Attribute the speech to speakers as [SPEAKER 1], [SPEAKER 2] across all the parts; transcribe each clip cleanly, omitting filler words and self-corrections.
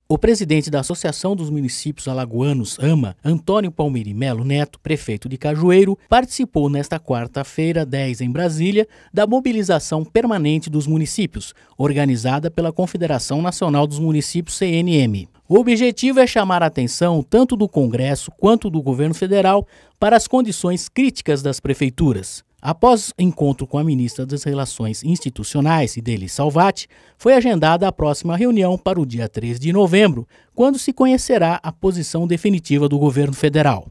[SPEAKER 1] O presidente da Associação dos Municípios Alagoanos, AMA, Antônio Palmeri Melo Neto, prefeito de Cajueiro, participou nesta quarta-feira, 10, em Brasília, da mobilização permanente dos municípios, organizada pela Confederação Nacional dos Municípios, CNM. O objetivo é chamar a atenção tanto do Congresso quanto do governo federal para as condições críticas das prefeituras. Após encontro com a ministra das Relações Institucionais, Idely Salvati, foi agendada a próxima reunião para o dia 3 de novembro, quando se conhecerá a posição definitiva do governo federal.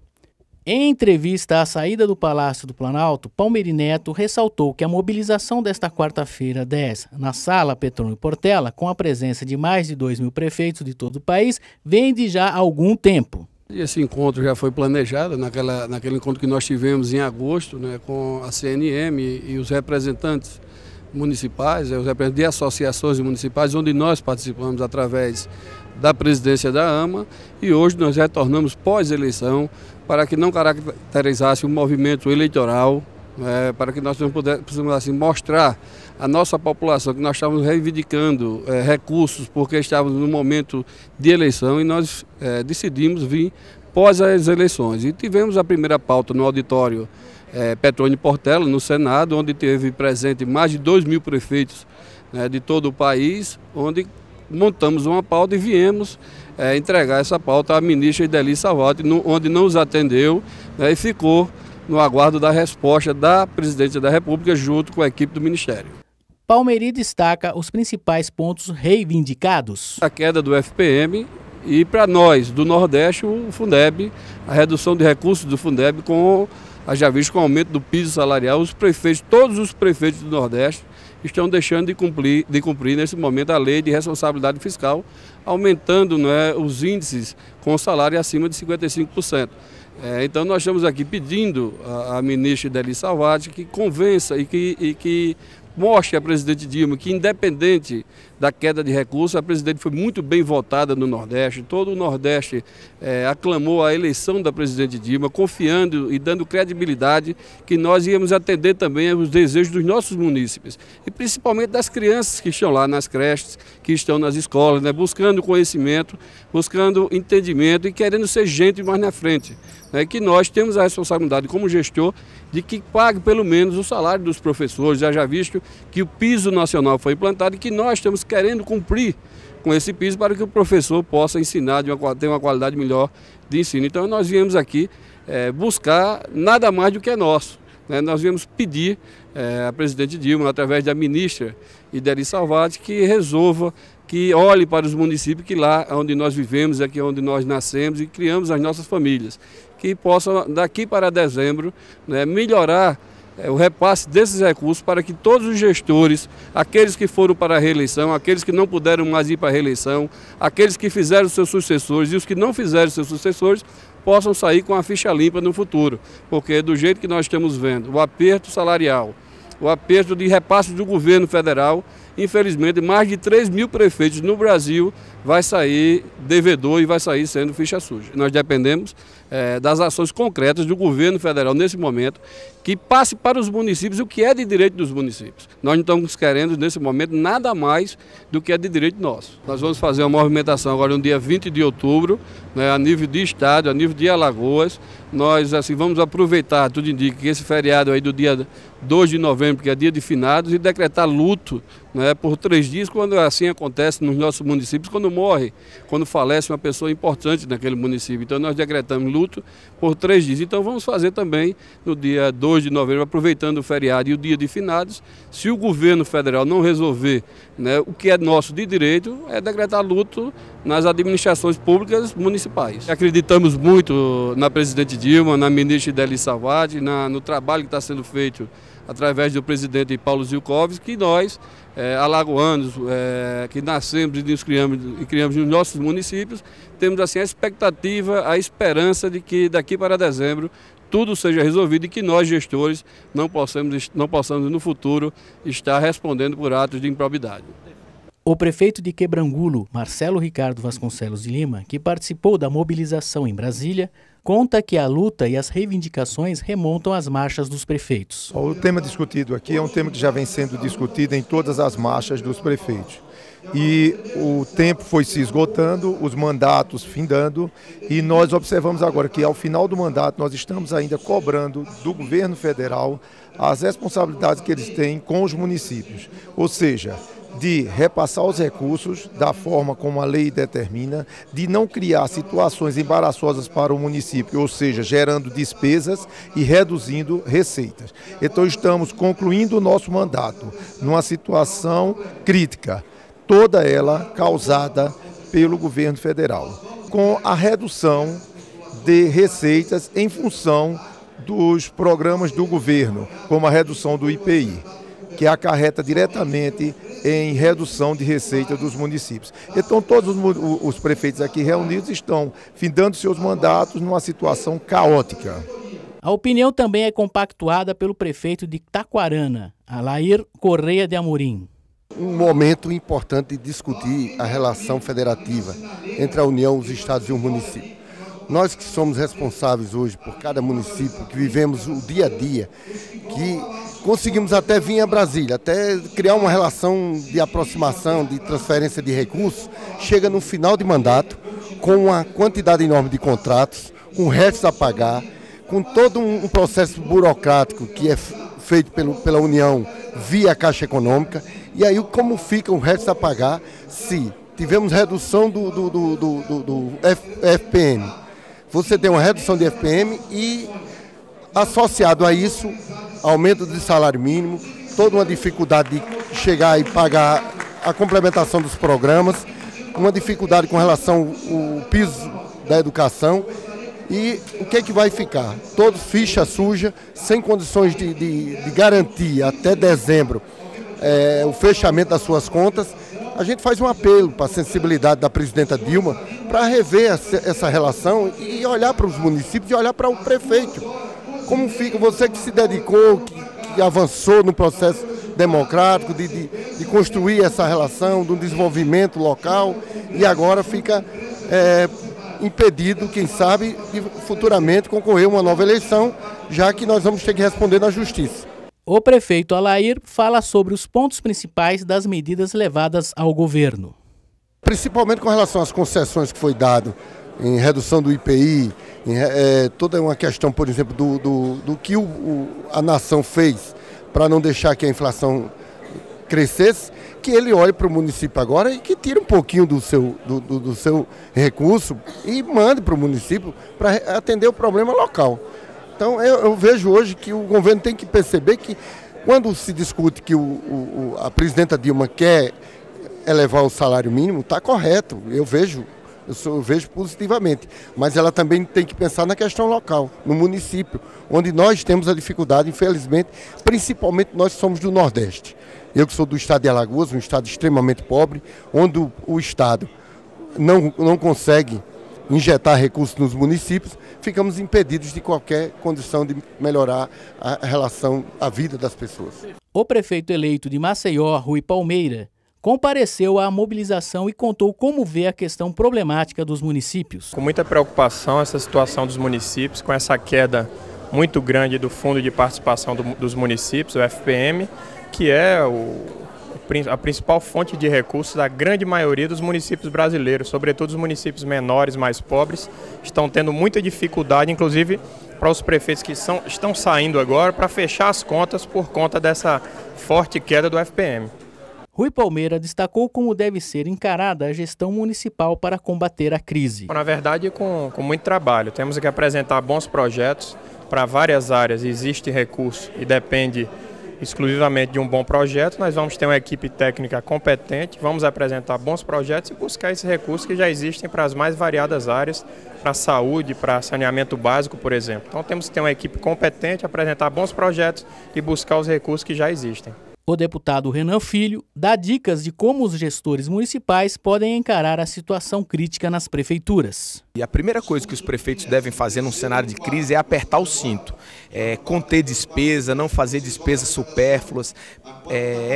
[SPEAKER 1] Em entrevista à saída do Palácio do Planalto, Palmeri Neto ressaltou que a mobilização desta quarta-feira, 10, na Sala Petrônio Portela, com a presença de mais de 2.000 prefeitos de todo o país, vem de já há algum tempo.
[SPEAKER 2] Esse encontro já foi planejado naquele encontro que nós tivemos em agosto, né, com a CNM e os representantes municipais, os representantes de associações municipais, onde nós participamos através da presidência da AMA, e hoje nós retornamos pós-eleição para que não caracterizasse um movimento eleitoral, para que nós pudéssemos assim, mostrar à nossa população que nós estávamos reivindicando recursos porque estávamos no momento de eleição, e nós decidimos vir pós as eleições. E tivemos a primeira pauta no auditório Petrônio Portela, no Senado, onde teve presente mais de 2.000 prefeitos, né, de todo o país, onde montamos uma pauta e viemos entregar essa pauta à ministra Idely Salvati, onde não nos atendeu, né, e ficou no aguardo da resposta da Presidência da República junto com a equipe do Ministério.
[SPEAKER 1] Palmeri destaca os principais pontos reivindicados.
[SPEAKER 2] A queda do FPM e, para nós do Nordeste, o Fundeb, a redução de recursos do Fundeb, já visto com o aumento do piso salarial. Os prefeitos, todos os prefeitos do Nordeste estão deixando de cumprir nesse momento a lei de responsabilidade fiscal, aumentando, né, os índices com salário acima de 55%. Então nós estamos aqui pedindo à ministra Idely Salvati que convença e que mostre à presidente Dilma que, independente da queda de recursos, a presidente foi muito bem votada no Nordeste. Todo o Nordeste aclamou a eleição da presidente Dilma, confiando e dando credibilidade que nós íamos atender também os desejos dos nossos munícipes, e principalmente das crianças que estão lá nas creches, que estão nas escolas, né, buscando conhecimento, buscando entendimento e querendo ser gente mais na frente. Que nós temos a responsabilidade como gestor de que pague pelo menos o salário dos professores, já visto que o piso nacional foi implantado e que nós estamos querendo cumprir com esse piso para que o professor possa ensinar, ter uma qualidade melhor de ensino. Então nós viemos aqui buscar nada mais do que é nosso. Nós viemos pedir à presidente Dilma, através da ministra Idely Salvati, que resolva, que olhe para os municípios, que lá onde nós vivemos, aqui onde nós nascemos e criamos as nossas famílias, que possam, daqui para dezembro, melhorar o repasse desses recursos para que todos os gestores, aqueles que foram para a reeleição, aqueles que não puderam mais ir para a reeleição, aqueles que fizeram seus sucessores e os que não fizeram seus sucessores, possam sair com a ficha limpa no futuro, porque do jeito que nós estamos vendo, o aperto salarial, o aperto de repasse do governo federal, infelizmente mais de 3.000 prefeitos no Brasil vai sair devedor e vai sair sendo ficha suja. Nós dependemos das ações concretas do governo federal nesse momento, que passe para os municípios o que é de direito dos municípios. Nós não estamos querendo nesse momento nada mais do que é de direito nosso. Nós vamos fazer uma movimentação agora no dia 20 de outubro, a nível de estado, a nível de Alagoas. Nós assim vamos aproveitar, tudo indica, que esse feriado aí do dia 2 de novembro, que é dia de finados, e decretar luto, por 3 dias, quando assim acontece nos nossos municípios, quando morre, quando falece uma pessoa importante naquele município. Então nós decretamos luto por 3 dias. Então vamos fazer também no dia 2 de novembro, aproveitando o feriado e o dia de finados. Se o governo federal não resolver, o que é nosso de direito, é decretar luto nas administrações públicas municipais. Acreditamos muito na presidente Dilma, na ministra Idely Salvati, no trabalho que está sendo feito através do presidente Paulo Zilkowicz, que nós, alagoanos, que nascemos e nos criamos nos nossos municípios, temos assim a expectativa, a esperança de que daqui para dezembro tudo seja resolvido e que nós, gestores, não possamos no futuro estar respondendo por atos de improbidade.
[SPEAKER 1] O prefeito de Quebrangulo, Marcelo Ricardo Vasconcelos de Lima, que participou da mobilização em Brasília, conta que a luta e as reivindicações remontam às marchas dos prefeitos.
[SPEAKER 3] O tema discutido aqui é um tema que já vem sendo discutido em todas as marchas dos prefeitos. E o tempo foi se esgotando, os mandatos findando, e nós observamos agora que ao final do mandato nós estamos ainda cobrando do governo federal as responsabilidades que eles têm com os municípios, ou seja, de repassar os recursos da forma como a lei determina, de não criar situações embaraçosas para o município, ou seja, gerando despesas e reduzindo receitas. Então estamos concluindo o nosso mandato numa situação crítica, toda ela causada pelo governo federal, com a redução de receitas em função dos programas do governo, como a redução do IPI, que acarreta diretamente em redução de receita dos municípios. Então todos os prefeitos aqui reunidos estão findando seus mandatos numa situação caótica.
[SPEAKER 1] A opinião também é compactuada pelo prefeito de Taquarana, Alair Correia de Amorim.
[SPEAKER 4] Um momento importante de discutir a relação federativa entre a União, os estados e o município. Nós que somos responsáveis hoje por cada município, que vivemos o dia a dia, que conseguimos até vir a Brasília, até criar uma relação de aproximação, de transferência de recursos, chega no final de mandato, com uma quantidade enorme de contratos, com restos a pagar, com todo um processo burocrático que é feito pela União via Caixa Econômica. E aí como fica o resto a pagar se tivemos redução do FPM? Você tem uma redução de FPM e associado a isso, aumento de salário mínimo, toda uma dificuldade de chegar e pagar a complementação dos programas, uma dificuldade com relação ao piso da educação. E o que é que vai ficar? Todos ficha suja, sem condições de garantir até dezembro o fechamento das suas contas. A gente faz um apelo para a sensibilidade da presidenta Dilma para rever essa relação e olhar para os municípios e olhar para o prefeito. Como fica você que se dedicou, que avançou no processo democrático, de construir essa relação, do desenvolvimento local, e agora fica impedido, quem sabe, de futuramente concorrer a uma nova eleição, já que nós vamos ter que responder na justiça.
[SPEAKER 1] O prefeito Alair fala sobre os pontos principais das medidas levadas ao governo.
[SPEAKER 4] Principalmente com relação às concessões que foi dado em redução do IPI, toda uma questão, por exemplo, do que a nação fez para não deixar que a inflação crescesse, que ele olhe para o município agora e que tire um pouquinho do seu recurso e mande para o município para atender o problema local. Então eu vejo hoje que o governo tem que perceber que quando se discute que a presidenta Dilma quer elevar o salário mínimo, está correto, eu vejo positivamente, mas ela também tem que pensar na questão local, no município, onde nós temos a dificuldade, infelizmente, principalmente nós somos do Nordeste. Eu que sou do estado de Alagoas, um estado extremamente pobre, onde o estado não consegue injetar recursos nos municípios, ficamos impedidos de qualquer condição de melhorar a relação, a vida das pessoas.
[SPEAKER 1] O prefeito eleito de Maceió, Rui Palmeira, compareceu à mobilização e contou como vê a questão problemática dos municípios.
[SPEAKER 5] Com muita preocupação essa situação dos municípios, com essa queda muito grande do Fundo de Participação dos Municípios, o FPM, que é a principal fonte de recursos da grande maioria dos municípios brasileiros, sobretudo os municípios menores, mais pobres, estão tendo muita dificuldade, inclusive para os prefeitos que estão saindo agora, para fechar as contas por conta dessa forte queda do FPM.
[SPEAKER 1] Rui Palmeira destacou como deve ser encarada a gestão municipal para combater a crise.
[SPEAKER 5] Na verdade, com muito trabalho. Temos que apresentar bons projetos para várias áreas. Existe recurso e depende exclusivamente de um bom projeto. Nós vamos ter uma equipe técnica competente, vamos apresentar bons projetos e buscar esses recursos que já existem para as mais variadas áreas, para a saúde, para saneamento básico, por exemplo. Então temos que ter uma equipe competente, apresentar bons projetos e buscar os recursos que já existem.
[SPEAKER 1] O deputado Renan Filho dá dicas de como os gestores municipais podem encarar a situação crítica nas prefeituras.
[SPEAKER 6] E a primeira coisa que os prefeitos devem fazer num cenário de crise é apertar o cinto, conter despesa, não fazer despesas supérfluas,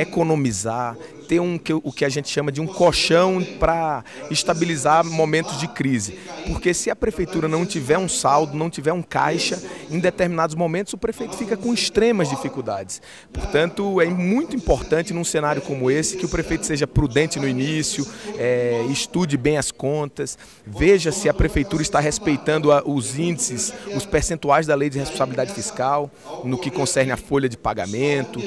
[SPEAKER 6] economizar, ter o que a gente chama de um colchão para estabilizar momentos de crise. Porque se a prefeitura não tiver um saldo, não tiver um caixa, em determinados momentos o prefeito fica com extremas dificuldades. Portanto, é muito importante num cenário como esse que o prefeito seja prudente no início, estude bem as contas, veja se a prefeitura está respeitando os índices, os percentuais da lei de responsabilidade fiscal, no que concerne a folha de pagamento,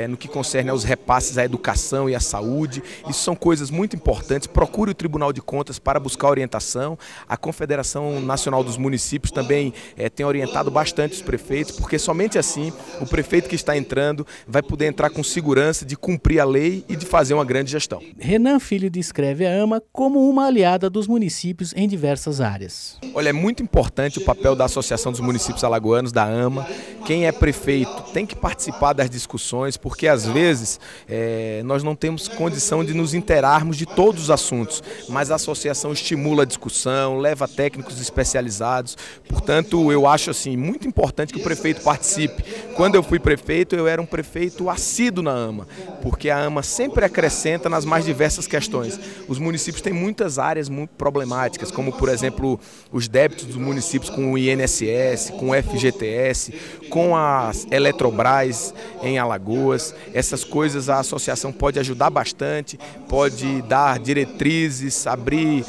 [SPEAKER 6] no que concerne aos repasses à educação e à saúde. Isso são coisas muito importantes. Procure o Tribunal de Contas para buscar orientação. A Confederação Nacional dos Municípios também tem orientado bastante os prefeitos, porque somente assim o prefeito que está entrando vai poder entrar com segurança de cumprir a lei e de fazer uma grande gestão.
[SPEAKER 1] Renan Filho descreve a AMA como uma aliada dos municípios em diversas áreas.
[SPEAKER 6] Olha, é muito importante o papel da Associação dos Municípios Alagoanos, da AMA. Quem é prefeito tem que participar das discussões, porque às vezes nós não temos condição de nos inteirarmos de todos os assuntos, mas a associação estimula a discussão, leva técnicos especializados. Portanto, eu acho assim muito importante que o prefeito participe. Quando eu fui prefeito, eu era um prefeito assíduo na AMA, porque a AMA sempre acrescenta nas mais diversas questões. Os municípios têm muitas áreas muito problemáticas, como por exemplo os débitos dos municípios com o INSS, com o FGTS, com as Eletrobras em Alagoas. Essas coisas a associação pode ajudar bastante, pode dar diretrizes, abrir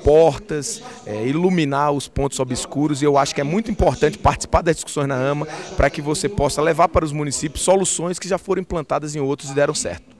[SPEAKER 6] portas, iluminar os pontos obscuros, e eu acho que é muito importante participar das discussões na AMA para que você possa levar para os municípios soluções que já foram implantadas em outros e deram certo.